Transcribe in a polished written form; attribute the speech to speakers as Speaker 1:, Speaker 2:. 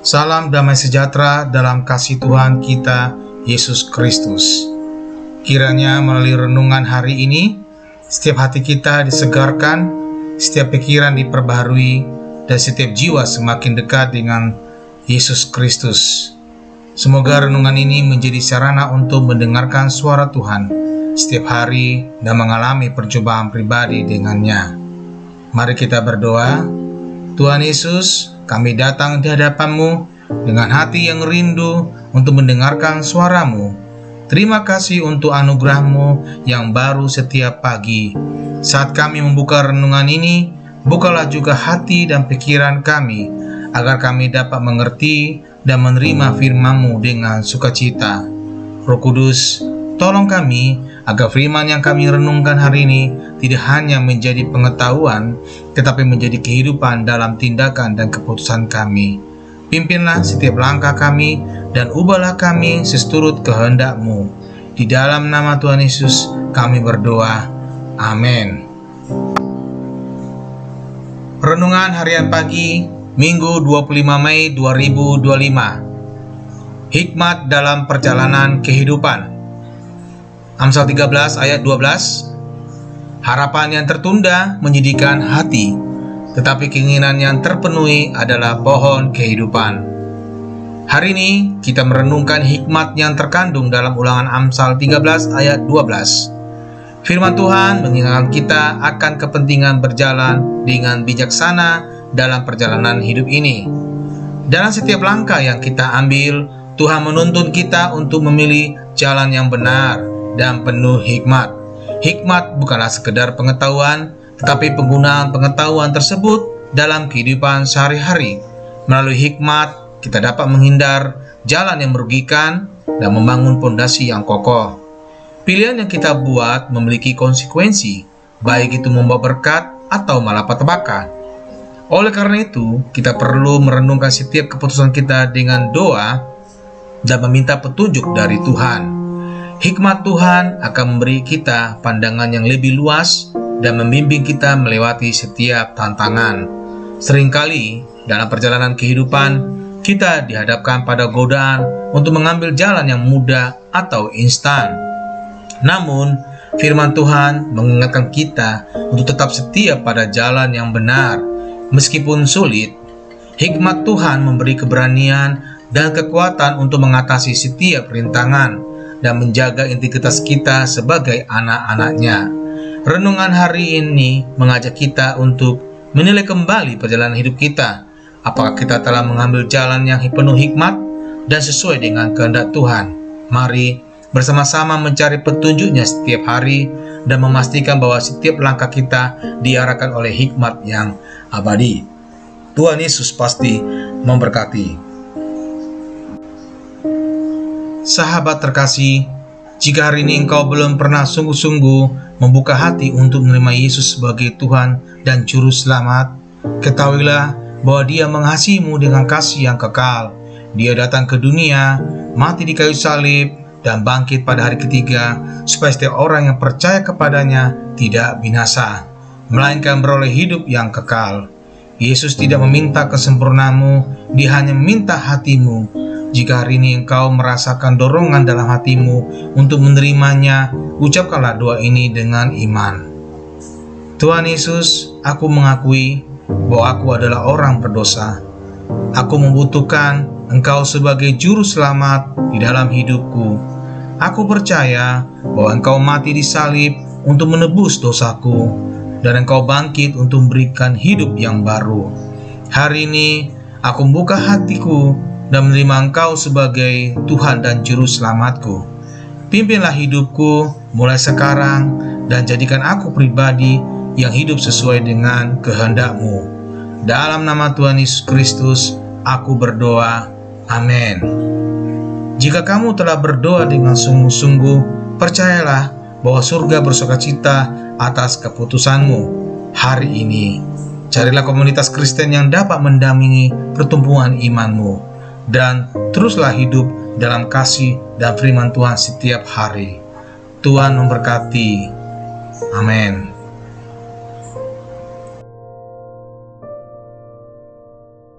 Speaker 1: Salam damai sejahtera dalam kasih Tuhan kita, Yesus Kristus. Kiranya melalui renungan hari ini, setiap hati kita disegarkan, setiap pikiran diperbaharui, dan setiap jiwa semakin dekat dengan Yesus Kristus. Semoga renungan ini menjadi sarana untuk mendengarkan suara Tuhan setiap hari dan mengalami percobaan pribadi dengannya. Mari kita berdoa. Tuhan Yesus, kami datang di hadapan-Mu dengan hati yang rindu untuk mendengarkan suara-Mu. Terima kasih untuk anugerah-Mu yang baru setiap pagi. Saat kami membuka renungan ini, bukalah juga hati dan pikiran kami, agar kami dapat mengerti dan menerima firman-Mu dengan sukacita. Roh Kudus, tolong kami agar firman yang kami renungkan hari ini tidak hanya menjadi pengetahuan, tetapi menjadi kehidupan dalam tindakan dan keputusan kami. Pimpinlah setiap langkah kami dan ubahlah kami seturut kehendak-Mu. Di dalam nama Tuhan Yesus kami berdoa. Amin. Renungan harian pagi, Minggu 25 Mei 2025. Hikmat dalam perjalanan kehidupan. Amsal 13 ayat 12. Harapan yang tertunda menyedihkan hati, tetapi keinginan yang terpenuhi adalah pohon kehidupan. Hari ini kita merenungkan hikmat yang terkandung dalam Ulangan Amsal 13 ayat 12. Firman Tuhan mengingatkan kita akan kepentingan berjalan dengan bijaksana dalam perjalanan hidup ini. Dalam setiap langkah yang kita ambil, Tuhan menuntun kita untuk memilih jalan yang benar dan penuh hikmat. Hikmat bukanlah sekedar pengetahuan, tetapi penggunaan pengetahuan tersebut dalam kehidupan sehari-hari. Melalui hikmat, kita dapat menghindar jalan yang merugikan dan membangun fondasi yang kokoh. Pilihan yang kita buat memiliki konsekuensi, baik itu membawa berkat atau malapetaka. Oleh karena itu, kita perlu merenungkan setiap keputusan kita dengan doa dan meminta petunjuk dari Tuhan. Hikmat Tuhan akan memberi kita pandangan yang lebih luas dan membimbing kita melewati setiap tantangan. Seringkali dalam perjalanan kehidupan, kita dihadapkan pada godaan untuk mengambil jalan yang mudah atau instan. Namun, firman Tuhan mengingatkan kita untuk tetap setia pada jalan yang benar. Meskipun sulit, hikmat Tuhan memberi keberanian dan kekuatan untuk mengatasi setiap rintangan dan menjaga integritas kita sebagai anak-anak-Nya. Renungan hari ini mengajak kita untuk menilai kembali perjalanan hidup kita. Apakah kita telah mengambil jalan yang penuh hikmat dan sesuai dengan kehendak Tuhan? Mari bersama-sama mencari petunjuk-Nya setiap hari dan memastikan bahwa setiap langkah kita diarahkan oleh hikmat yang abadi. Tuhan Yesus pasti memberkati. Sahabat terkasih, jika hari ini engkau belum pernah sungguh-sungguh membuka hati untuk menerima Yesus sebagai Tuhan dan Juru Selamat, ketahuilah bahwa Dia mengasihimu dengan kasih yang kekal. Dia datang ke dunia, mati di kayu salib, dan bangkit pada hari ketiga, supaya setiap orang yang percaya kepadanya tidak binasa, melainkan beroleh hidup yang kekal. Yesus tidak meminta kesempurnaanmu, Dia hanya meminta hatimu. Jika hari ini engkau merasakan dorongan dalam hatimu untuk menerimanya, ucapkanlah doa ini dengan iman. Tuhan Yesus, aku mengakui bahwa aku adalah orang berdosa. Aku membutuhkan Engkau sebagai Juru Selamat di dalam hidupku. Aku percaya bahwa Engkau mati di salib untuk menebus dosaku, dan Engkau bangkit untuk memberikan hidup yang baru. Hari ini aku membuka hatiku dan menerima Engkau sebagai Tuhan dan Juru Selamatku. Pimpinlah hidupku mulai sekarang dan jadikan aku pribadi yang hidup sesuai dengan kehendak-Mu. Dalam nama Tuhan Yesus Kristus, aku berdoa. Amin. Jika kamu telah berdoa dengan sungguh-sungguh, percayalah bahwa surga bersukacita atas keputusanmu hari ini. Carilah komunitas Kristen yang dapat mendampingi pertumbuhan imanmu, dan teruslah hidup dalam kasih dan firman Tuhan setiap hari. Tuhan memberkati. Amin.